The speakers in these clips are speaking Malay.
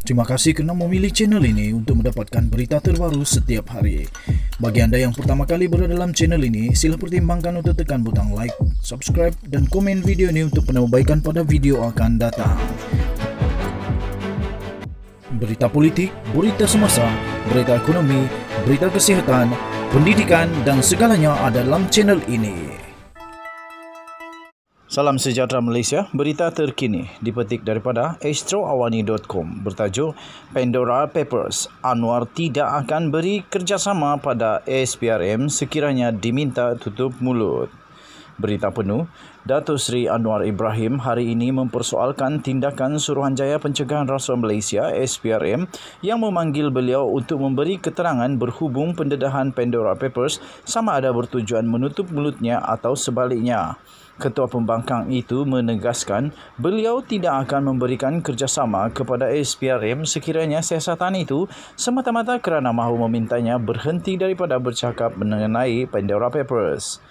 Terima kasih kerana memilih channel ini untuk mendapatkan berita terbaru setiap hari. Bagi anda yang pertama kali berada dalam channel ini, sila pertimbangkan untuk tekan butang like, subscribe dan komen video ini untuk penambahbaikan pada video akan datang. Berita politik, berita semasa, berita ekonomi, berita kesihatan, pendidikan dan segalanya ada dalam channel ini. Salam sejahtera Malaysia, berita terkini dipetik daripada astroawani.com bertajuk Pandora Papers, Anwar tidak akan beri kerjasama pada SPRM sekiranya diminta tutup mulut. Berita penuh, Datuk Seri Anwar Ibrahim hari ini mempersoalkan tindakan Suruhanjaya Pencegahan Rasuah Malaysia SPRM yang memanggil beliau untuk memberi keterangan berhubung pendedahan Pandora Papers sama ada bertujuan menutup mulutnya atau sebaliknya. Ketua Pembangkang itu menegaskan beliau tidak akan memberikan kerjasama kepada SPRM sekiranya siasatan itu semata-mata kerana mahu memintanya berhenti daripada bercakap mengenai Pandora Papers.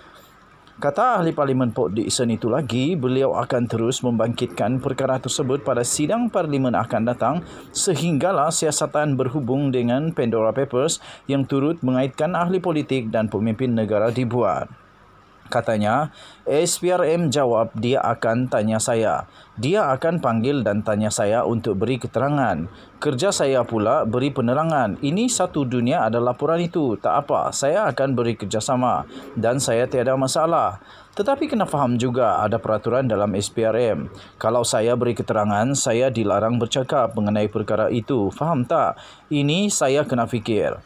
Kata Ahli Parlimen Port Dickson itu lagi, beliau akan terus membangkitkan perkara tersebut pada sidang Parlimen akan datang sehinggalah siasatan berhubung dengan Pandora Papers yang turut mengaitkan ahli politik dan pemimpin negara dibuat. Katanya, SPRM jawab dia akan tanya saya. Dia akan panggil dan tanya saya untuk beri keterangan. Kerja saya pula beri penerangan. Ini satu dunia ada laporan itu. Tak apa, saya akan beri kerjasama dan saya tiada masalah. Tetapi kena faham juga ada peraturan dalam SPRM. Kalau saya beri keterangan, saya dilarang bercakap mengenai perkara itu. Faham tak? Ini saya kena fikir.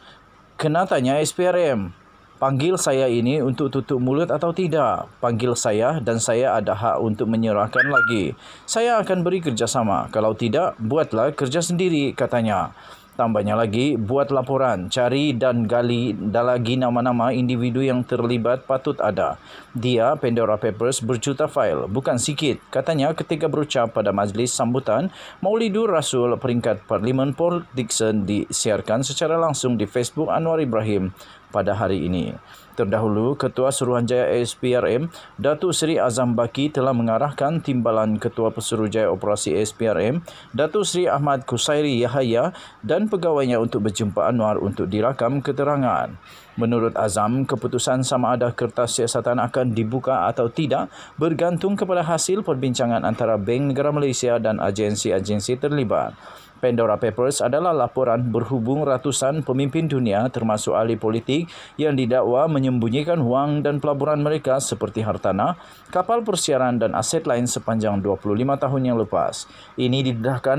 Kena tanya SPRM. Panggil saya ini untuk tutup mulut atau tidak? Panggil saya dan saya ada hak untuk menyerahkan lagi. Saya akan beri kerjasama. Kalau tidak, buatlah kerja sendiri, katanya. Tambahnya lagi, buat laporan, cari dan gali lagi nama-nama individu yang terlibat patut ada. Dia, Pandora Papers, berjuta fail, bukan sikit. Katanya ketika berucap pada majlis sambutan, Maulidur Rasul peringkat Parlimen Port Dickson disiarkan secara langsung di Facebook Anwar Ibrahim pada hari ini. Terdahulu, Ketua Suruhanjaya SPRM, Datuk Seri Azam Baki telah mengarahkan timbalan Ketua Pesuruhjaya Operasi SPRM, Datuk Seri Ahmad Kusairi Yahaya dan pegawainya untuk berjumpa Anwar untuk dirakam keterangan. Menurut Azam, keputusan sama ada kertas siasatan akan dibuka atau tidak bergantung kepada hasil perbincangan antara Bank Negara Malaysia dan agensi-agensi terlibat. Pandora Papers adalah laporan berhubung ratusan pemimpin dunia termasuk ahli politik yang didakwa menyembunyikan wang dan pelaburan mereka seperti hartanah, kapal persiaran dan aset lain sepanjang 25 tahun yang lepas. Ini didedahkan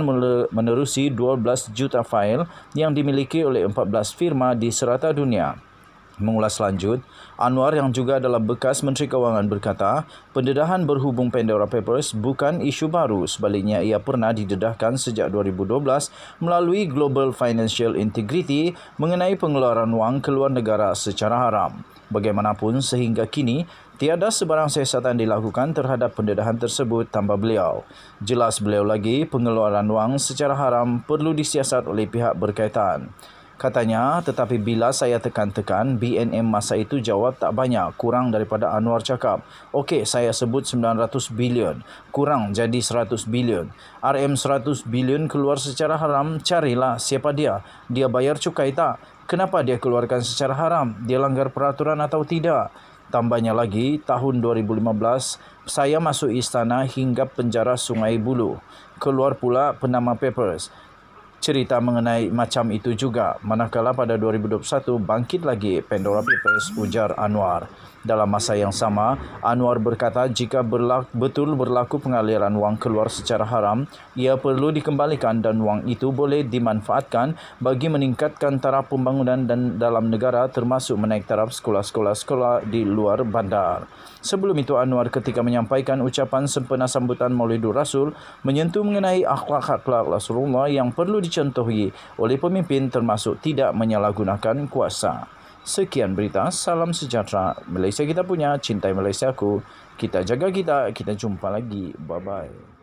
menerusi 12 juta fail yang dimiliki oleh 14 firma di serata dunia. Mengulas lanjut, Anwar yang juga adalah bekas Menteri Kewangan berkata, pendedahan berhubung Pandora Papers bukan isu baru, sebaliknya ia pernah didedahkan sejak 2012 melalui Global Financial Integrity mengenai pengeluaran wang keluar negara secara haram. Bagaimanapun sehingga kini, tiada sebarang siasatan dilakukan terhadap pendedahan tersebut, tambah beliau. Jelas beliau lagi, pengeluaran wang secara haram perlu disiasat oleh pihak berkaitan. Katanya, tetapi bila saya tekan-tekan, BNM masa itu jawab tak banyak, kurang daripada Anwar cakap. Okey, saya sebut 900 bilion, kurang jadi 100 bilion. RM 100 bilion keluar secara haram, carilah siapa dia. Dia bayar cukai tak? Kenapa dia keluarkan secara haram? Dia langgar peraturan atau tidak? Tambahnya lagi, tahun 2015, saya masuk istana hingga penjara Sungai Buloh. Keluar pula Panama Papers. Cerita mengenai macam itu juga, manakala pada 2021 bangkit lagi Pandora Papers, ujar Anwar. Dalam masa yang sama, Anwar berkata jika betul berlaku pengaliran wang keluar secara haram, ia perlu dikembalikan dan wang itu boleh dimanfaatkan bagi meningkatkan taraf pembangunan dan dalam negara termasuk menaik taraf sekolah-sekolah di luar bandar. Sebelum itu, Anwar ketika menyampaikan ucapan sempena sambutan Maulidur Rasul menyentuh mengenai akhlak-akhlak Rasulullah yang perlu dicontohi oleh pemimpin termasuk tidak menyalahgunakan kuasa. Sekian berita, salam sejahtera. Malaysia kita punya, cintai Malaysia aku. Kita jaga kita jumpa lagi. Bye-bye.